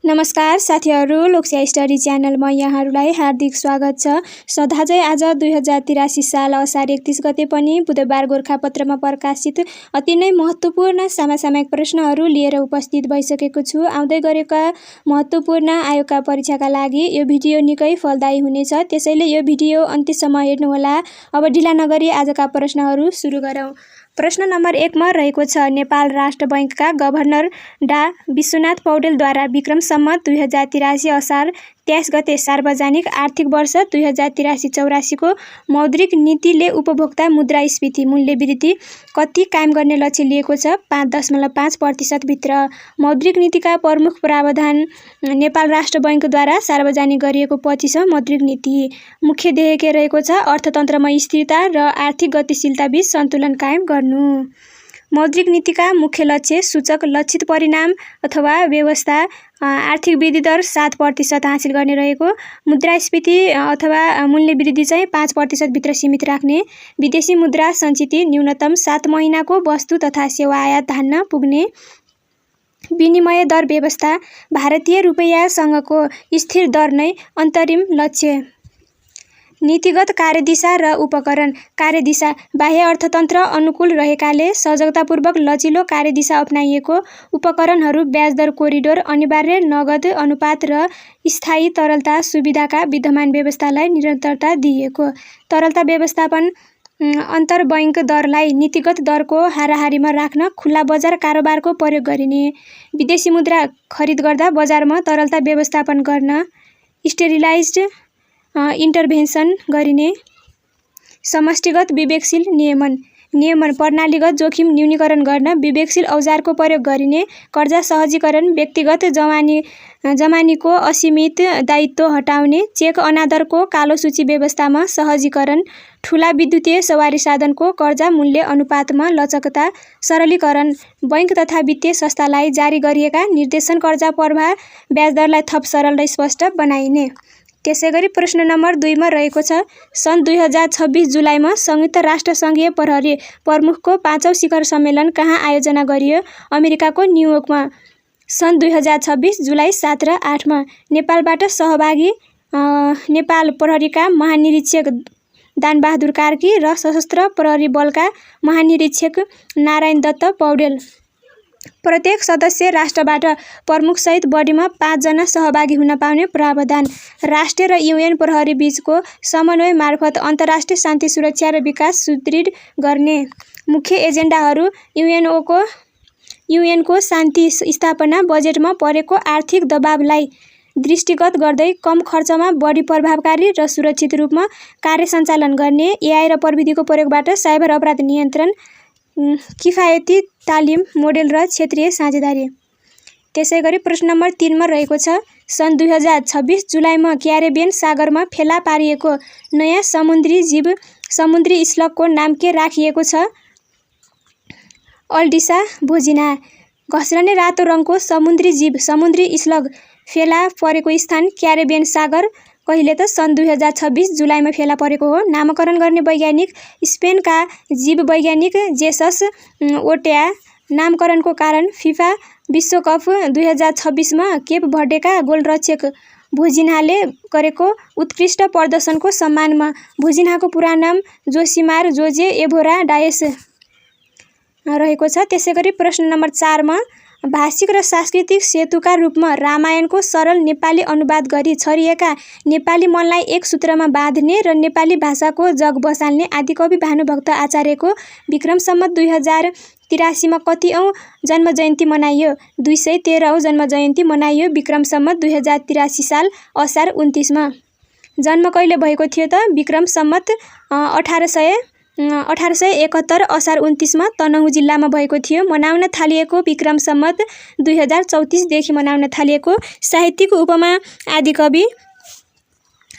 नमस्कार साथीहरू, लोकशाही स्टडी च्यानलमा यहाँहरूलाई हार्दिक स्वागत छ। सधाझै आज 2083 साल असार 31 गते पनि बुधबार गोरखापत्रमा प्रकाशित अति नै महत्त्वपूर्ण समसामयिक प्रश्नहरू लिएर उपस्थित भइसकेको छु। आउँदै गरेका महत्त्वपूर्ण आयोगका परीक्षाका लागि यो भिडियो निकै फलदायी हुनेछ, त्यसैले यो भिडियो अन्त्यसम्म हेर्नुहोला। अब ढिला नगरी आजका प्रश्नहरू सुरु गरौँ। प्रश्न नम्बर 1 मा रहेको छ, नेपाल राष्ट्र बैंकका गभर्नर डा विश्वनाथ पौडेलद्वारा विक्रम सम्मत 2083 असार 23 गते सार्वजनिक आर्थिक वर्ष 2083-84 को मौद्रिक नीतिले उपभोक्ता मुद्रास्फीति मूल्य वृद्धि कति कायम गर्ने लक्ष्य लिएको छ? 5.5% भित्र। मौद्रिक नीतिका प्रमुख प्रावधान नेपाल राष्ट्र बैंकद्वारा सार्वजनिक गरिएको 25औं मौद्रिक नीति। मुख्य ध्येय के रहेको छ? अर्थतन्त्रमा स्थिरता र आर्थिक गतिशीलता बीच सन्तुलन कायम गर्नु। मौद्रिक नीतिका मुख्य लक्ष्य सूचक लक्षित परिणाम अथवा व्यवस्था आर्थिक वृद्धि दर 7% हासिल गर्ने रहेको, मुद्रास्फीति अथवा मूल्य वृद्धि चाहिँ 5% भित्र सीमित राख्ने, विदेशी मुद्रा सञ्चिति न्यूनतम 7 महिनाको वस्तु तथा सेवा आयात धान्न पुग्ने, विनिमय दर व्यवस्था भारतीय रुपैयाँसँगको स्थिर दर नै अन्तरिम लक्ष्य। नीतिगत कार्यदिशा र उपकरण। कार्यदिशा बाह्य अर्थतन्त्र अनुकूल रहेकाले सजगतापूर्वक लचिलो कार्यदिशा अपनाइएको। उपकरणहरू ब्याज दर कोरिडोर, अनिवार्य नगद अनुपात र स्थायी तरलता सुविधाका विद्यमान व्यवस्थालाई निरन्तरता दिइएको। तरलता व्यवस्थापन अन्तर्बैङ्क दरलाई नीतिगत दरको हाराहारीमा राख्न खुल्ला बजार कारोबारको प्रयोग गरिने। विदेशी मुद्रा खरिद गर्दा बजारमा तरलता व्यवस्थापन गर्न स्टेरिलाइज्ड इन्टरभेन्सन गरिने। समष्टिगत विवेकशील नियमन प्रणालीगत जोखिम न्यूनीकरण गर्न विवेकशील औजारको प्रयोग गरिने। कर्जा सहजीकरण व्यक्तिगत जमानीको असीमित दायित्व हटाउने। चेक अनादरको कालो सूची व्यवस्थामा सहजीकरण। ठूला विद्युतीय सवारी साधनको कर्जा मूल्य अनुपातमा लचकता सरलीकरण। बैंक तथा वित्तीय संस्थालाई जारी गरिएका निर्देशन कर्जा प्रवाह ब्याज दरलाई थप सरल र स्पष्ट बनाइने। त्यसैगरी प्रश्न नम्बर 2 मा रहेको छ, सन् 2026 जुलाईमा संयुक्त राष्ट्र सङ्घीय प्रहरी प्रमुखको 5औं शिखर सम्मेलन कहाँ आयोजना गरियो? अमेरिकाको न्युयोर्कमा। सन् 2026 जुलाई 7 र 8 मा नेपालबाट सहभागी नेपाल प्रहरीका महानिरीक्षक दानबहादुर कार्की र सशस्त्र प्रहरी बलका महानिरीक्षक नारायण दत्त पौडेल। प्रत्येक सदस्य राष्ट्रबाट प्रमुखसहित बढीमा 5 जना सहभागी हुन पाउने प्रावधान। राष्ट्रिय र युएन प्रहरी बीचको समन्वय मार्फत अन्तर्राष्ट्रिय शान्ति सुरक्षा र विकास सुदृढ गर्ने। मुख्य एजेन्डाहरू युएनको शान्ति स्थापना, बजेटमा परेको आर्थिक दबावलाई दृष्टिगत गर्दै कम खर्चमा बढी प्रभावकारी र सुरक्षित रूपमा कार्य सञ्चालन गर्ने। एआई र प्रविधिको प्रयोगबाट साइबर अपराध नियन्त्रण, किफायती तालिम मोडेल र क्षेत्रीय साझेदारी। त्यसैगरी प्रश्न नम्बर 3 मा रहेको छ, सन् 2026 जुलाईमा क्यारेबियन सागरमा फेला पारिएको नयाँ समुद्री जीव समुद्री स्लगको नाम के राखिएको छ? अल्डिसा भोजिना। घस्रने रातो रङको समुद्री जीव समुद्री स्लग फेला परेको स्थान क्यारेबियन सागर कहिले त? सन् 2026 जुलाईमा फेला परेको हो। नामकरण गर्ने वैज्ञानिक स्पेनका जीव वैज्ञानिक जेसस ओर्टेआ। नामकरणको कारण फिफा विश्वकप 2026 मा केप भर्डेका गोलरक्षक भोजिन्हाले गरेको उत्कृष्ट प्रदर्शनको सम्मानमा। भोजिन्हाको पुरा नाम जोसिमार जोजे एभोरा डायस रहेको छ। त्यसैगरी प्रश्न नम्बर 4 मा भाषिक र सांस्कृतिक सेतुका रूपमा रामायणको सरल नेपाली अनुवाद गरी छरिएका नेपाली मनलाई एक सूत्रमा बाँध्ने र नेपाली भाषाको जग बसाल्ने आदिकवि भानुभक्त आचार्यको विक्रम सम्मत 2083 मा कतिऔं जन्मजयन्ती मनाइयो? 213औं जन्मजयन्ती मनाइयो विक्रम सम्मत 2083 साल असार 29 मा। जन्म कहिले भएको थियो त? विक्रम सम्मत 1871 असार 29 मा तनहुँ जिल्लामा भएको थियो। मनाउन थालिएको विक्रम सम्मत 2034 देखि मनाउन थालिएको। साहित्यिक उपमा आदिकवि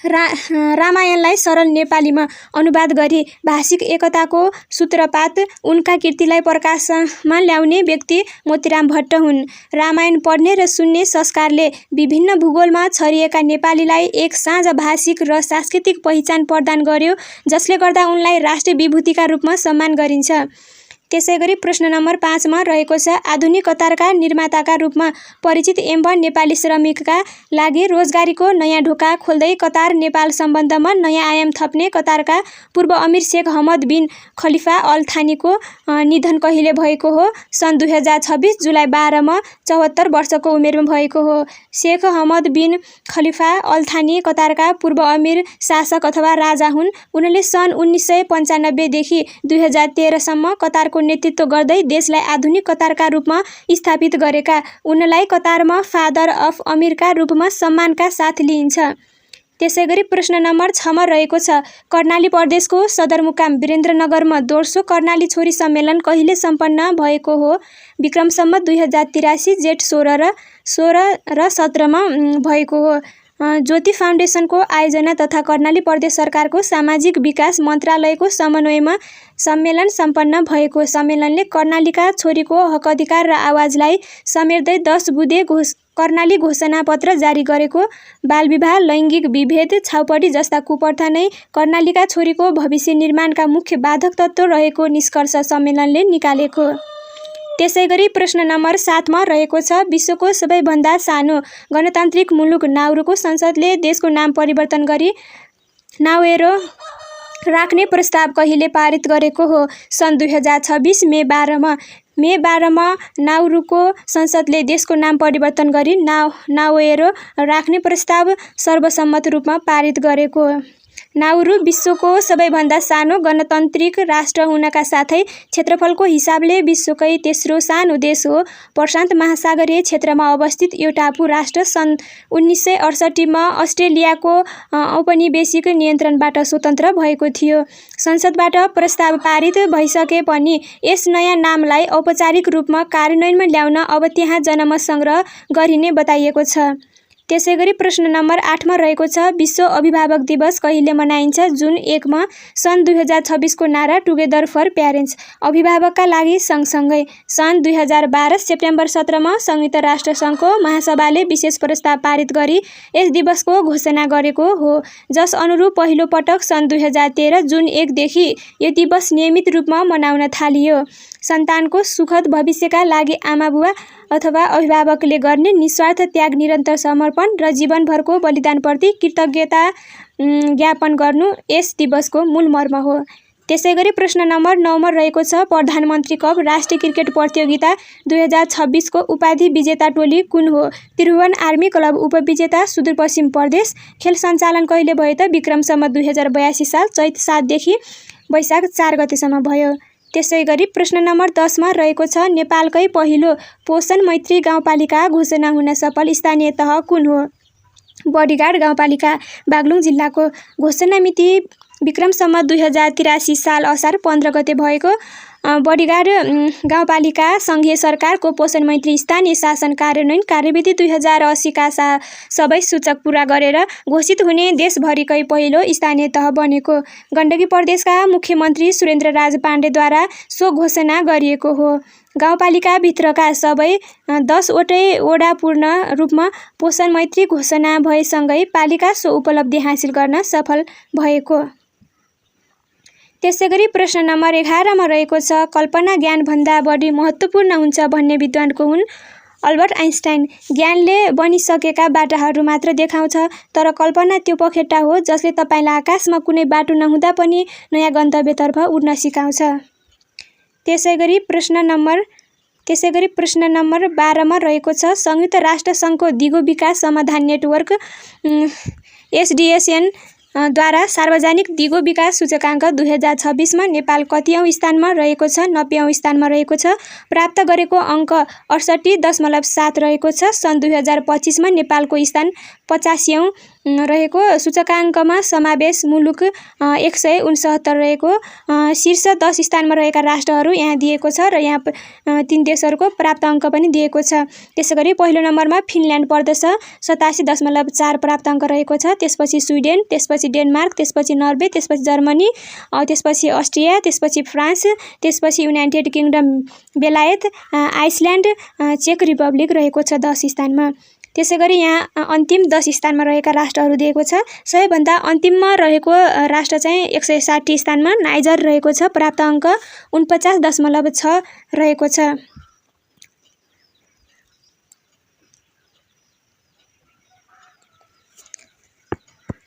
रामायणलाई सरल नेपालीमा अनुवाद गरी भाषिक एकताको सूत्रपात उनका कृतिलाई प्रकाशमा ल्याउने व्यक्ति मोतीराम भट्ट हुन्। रामायण पढ्ने र सुन्ने संस्कारले विभिन्न भूगोलमा छरिएका नेपालीलाई एक साझा भाषिक र सांस्कृतिक पहिचान प्रदान गर्यो, जसले गर्दा उनलाई राष्ट्रिय विभूतिका रूपमा सम्मान गरिन्छ। त्यसैगरी प्रश्न नम्बर 5 मा रहेको छ आधुनिक कतारका निर्माताका रूपमा परिचित एम्बर नेपाली श्रमिकका लागि रोजगारीको नयाँ ढोका खोल्दै कतार नेपाल सम्बन्धमा नयाँ आयाम थप्ने कतारका पूर्व अमिर शेख हमद बिन खलिफा अल थानीको निधन कहिले भएको हो? सन् 2026 जुलाई 12 मा 74 वर्षको उमेरमा भएको हो। शेख हमद बिन खलिफा अल थानी कतारका पूर्व अमिर शासक अथवा राजा हुन्। उनले सन् 1995 देखि 2013 सम्म कतारको नेतृत्व गर्दै देशलाई आधुनिक कतारका रूपमा स्थापित गरेका उनलाई कतारमा फादर अफ अमिरका रूपमा सम्मानका साथ लिइन्छ। त्यसैगरी प्रश्न नम्बर 6 मा रहेको छ कर्णाली प्रदेशको सदरमुकाम वीरेन्द्रनगरमा दोस्रो कर्णाली छोरी सम्मेलन कहिले सम्पन्न भएको हो? विक्रम सम्वत 2083 जेठ 16 र 17 मा भएको हो। ज्योति फाउन्डेसनको आयोजना तथा कर्णाली प्रदेश सरकारको सामाजिक विकास मन्त्रालयको समन्वयमा सम्मेलन सम्पन्न भएको। सम्मेलनले कर्णालीका छोरीको हक अधिकार र आवाजलाई समेट्दै 10 बुँदे कर्णाली घोषणापत्र जारी गरेको। बालविवाह, लैङ्गिक विभेद, छाउपडी जस्ता कुप्रथा नै कर्णालीका छोरीको भविष्य निर्माणका मुख्य बाधक तत्त्व रहेको निष्कर्ष सम्मेलनले निकालेको। त्यसैगरी प्रश्न नम्बर 7 मा रहेको छ विश्वको सबैभन्दा सानो गणतान्त्रिक मुलुक नाउरूको संसदले देशको नाम परिवर्तन गरी नाउएरो राख्ने प्रस्ताव कहिले पारित गरेको हो? सन् 2026 मे 12 मा नाउरूको संसदले देशको नाम परिवर्तन गरी नाउएरो राख्ने प्रस्ताव सर्वसम्मत रूपमा पारित गरेको। नाउरू विश्वको सबैभन्दा सानो गणतान्त्रिक राष्ट्र हुनका साथै क्षेत्रफलको हिसाबले विश्वकै तेस्रो सानो देश हो। प्रशान्त महासागरीय क्षेत्रमा अवस्थित यो टापु राष्ट्र सन् 1968 मा अस्ट्रेलियाको औपनिवेशिक नियन्त्रणबाट स्वतन्त्र भएको थियो। संसदबाट प्रस्ताव पारित भइसके पनि यस नयाँ नामलाई औपचारिक रूपमा कार्यान्वयनमा ल्याउन अब त्यहाँ जनमत सङ्ग्रह गरिने बताइएको छ। त्यसैगरी प्रश्न नम्बर 8 मा रहेको छ विश्व अभिभावक दिवस कहिले मनाइन्छ? जुन 1 मा। सन् 2026 को नारा टुगेदर फर प्यारेन्ट्स, अभिभावकका लागि सँगसँगै। सन् 2012 सेप्टेम्बर 17 मा संयुक्त राष्ट्रसङ्घको महासभाले विशेष प्रस्ताव पारित गरी यस दिवसको घोषणा गरेको हो, जस अनुरूप पहिलो पटक सन् 2013 जुन 1 देखि यो दिवस नियमित रूपमा मनाउन थालियो। सन्तानको सुखद भविष्यका लागि आमाबुवा अथवा अभिभावकले गर्ने निस्वार्थ त्याग, निरन्तर समर्पण र जीवनभरको बलिदानप्रति कृतज्ञता ज्ञापन गर्नु यस दिवसको मूल मर्म हो। त्यसैगरी प्रश्न नम्बर 9 मा रहेको छ प्रधानमन्त्री कप राष्ट्रिय क्रिकेट प्रतियोगिता 2026 को उपाधि विजेता टोली कुन हो? त्रिभुवन आर्मी क्लब उपविजेता सुदूरपश्चिम प्रदेश। खेल सञ्चालन कहिले भयो त? विक्रम सम्वत 2082 साल चैत 7 देखि वैशाख 4 गतेसम्म भयो। त्यसैगरी प्रश्न नम्बर 10 मा रहेको छ नेपालकै पहिलो पोषण मैत्री गाउँपालिका घोषणा हुन सफल स्थानीय तह कुन हो? बर्दिघाट गाउँपालिका, बागलुङ जिल्लाको। घोषणा मिति विक्रम सम्वत 2083 साल असार 15 गते भएको। बर्दिघाट गाउँपालिका सङ्घीय सरकारको पोषण मैत्री स्थानीय शासन कार्यान्वयन कार्यविधि 2080 का सबै सूचक पूरा गरेर घोषित हुने देशभरिकै पहिलो स्थानीय तह बनेको। गण्डकी प्रदेशका मुख्यमन्त्री सुरेन्द्रराज पाण्डेद्वारा सो घोषणा गरिएको हो। गाउँपालिकाभित्रका सबै 10 वटै वडा पूर्ण रूपमा पोषण मैत्री घोषणा भएसँगै पालिका सो उपलब्धि हासिल गर्न सफल भएको। त्यसैगरी प्रश्न नम्बर 11 मा रहेको छ कल्पना ज्ञानभन्दा बढी महत्त्वपूर्ण हुन्छ भन्ने विद्वान को हुन्? Albert Einstein. ज्ञानले बनिसकेका बाटाहरू मात्र देखाउँछ, तर कल्पना त्यो पखेटा हो जसले तपाईँलाई आकाशमा कुनै बाटो नहुँदा पनि नयाँ गन्तव्यतर्फ उड्न सिकाउँछ। त्यसैगरी प्रश्न नम्बर 12 मा रहेको छ संयुक्त राष्ट्रसङ्घको दिगो विकास समाधान नेटवर्क SDSN द्वारा सार्वजनिक दिगो विकास सूचकाङ्क 2026 मा नेपाल कतिऔँ स्थानमा रहेको छ? 90औँ स्थानमा रहेको छ। प्राप्त गरेको अङ्क 68.7 रहेको छ। सन् 2025 मा नेपालको स्थान 85औँ रहेको। सूचकाङ्कमा समावेश मुलुक 169 रहेको। शीर्ष 10 स्थानमा रहेका राष्ट्रहरू यहाँ दिएको छ र यहाँ 3 देशहरूको प्राप्त अङ्क पनि दिएको छ। त्यसैगरी पहिलो नम्बरमा फिनल्यान्ड पर्दछ, 87.4 प्राप्त अङ्क रहेको छ। त्यसपछि स्विडेन, त्यसपछि डेनमार्क, त्यसपछि नर्वे, त्यसपछि जर्मनी, त्यसपछि अस्ट्रिया, त्यसपछि फ्रान्स, त्यसपछि युनाइटेड किङडम, बेलायत, आइसल्यान्ड, चेक रिपब्लिक रहेको छ 10 स्थानमा। त्यसैगरी यहाँ अन्तिम 10 स्थानमा रहेका राष्ट्रहरू दिएको छ। सबैभन्दा अन्तिममा रहेको राष्ट्र चाहिँ 160 स्थानमा नाइजर रहेको छ। प्राप्त अङ्क 49.6 रहेको छ।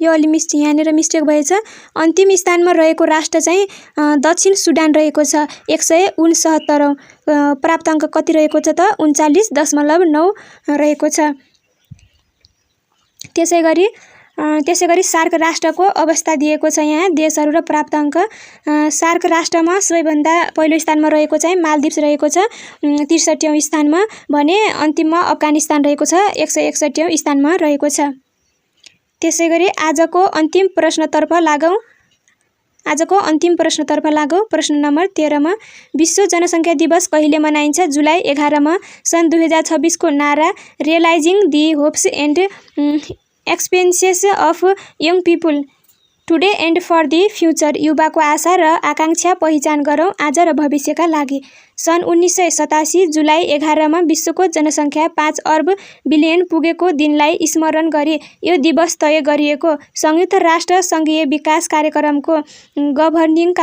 यो अलि यहाँनिर मिस्टेक भएछ। अन्तिम स्थानमा रहेको राष्ट्र चाहिँ दक्षिण सुडान रहेको छ। 169औं। प्राप्त अङ्क कति रहेको छ त 39.9 रहेको छ। त्यसैगरी सार्क राष्ट्रको अवस्था दिएको छ यहाँ देशहरू र प्राप्त अङ्क। सार्क राष्ट्रमा सबैभन्दा पहिलो स्थानमा रहेको चाहिँ मालदिप्स रहेको छ 63औं स्थानमा भने अन्तिममा अफगानिस्तान रहेको छ 161औं स्थानमा रहेको छ। त्यसैगरी आजको अन्तिम प्रश्नतर्फ लागौँ। प्रश्न नम्बर 13 मा विश्व जनसङ्ख्या दिवस कहिले मनाइन्छ? जुलाई 11 मा। सन् 2026 को नारा realizing the hopes and expenses of young people today and for the future. युवाको आशा र आकाङ्क्षा पहिचान गरौँ आज र भविष्यका लागि। सन् 1987 जुलाई 11 मा विश्वको जनसङ्ख्या 5 अर्ब बिलियन पुगेको दिनलाई स्मरण गरी यो दिवस तय गरिएको। संयुक्त राष्ट्र सङ्घीय विकास कार्यक्रमको गभर्निङ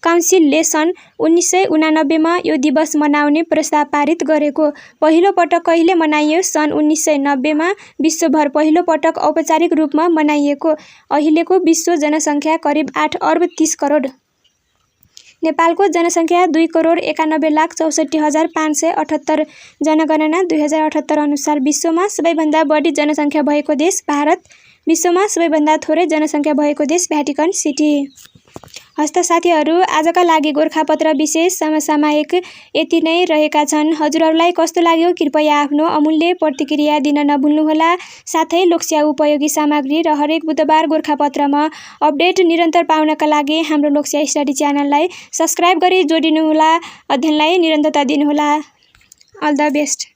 काउन्सिलले सन् 1989 मा यो दिवस मनाउने प्रस्ताव पारित गरेको। पहिलो पटक कहिले मनाइयो? सन् 1990 मा विश्वभर पहिलो पटक औपचारिक रूपमा मनाइएको। अहिलेको विश्व जनसङ्ख्या करिब 8 अर्ब 30 करोड। नेपालको जनसङ्ख्या 2,91,64,578। जनगणना 2078 अनुसार विश्वमा सबैभन्दा बढी जनसङ्ख्या भएको देश भारत। विश्वमा सबैभन्दा थोरै जनसङ्ख्या भएको देश भ्याटिकन सिटी। हस्त साथीहरू, आजका लागि गोरखापत्र विशेष समसामयिक यति नै रहेका छन्। हजुरहरूलाई कस्तो लाग्यो कृपया आफ्नो अमूल्य प्रतिक्रिया दिन नभुल्नुहोला। साथै लोकसेवा उपयोगी सामग्री र हरेक बुधबार गोरखापत्रमा अपडेट निरन्तर पाउनका लागि हाम्रो लोकसेवा स्टडी च्यानललाई सब्स्क्राइब गरी जोडिनुहोला। अध्ययनलाई निरन्तरता दिनुहोला। All the best.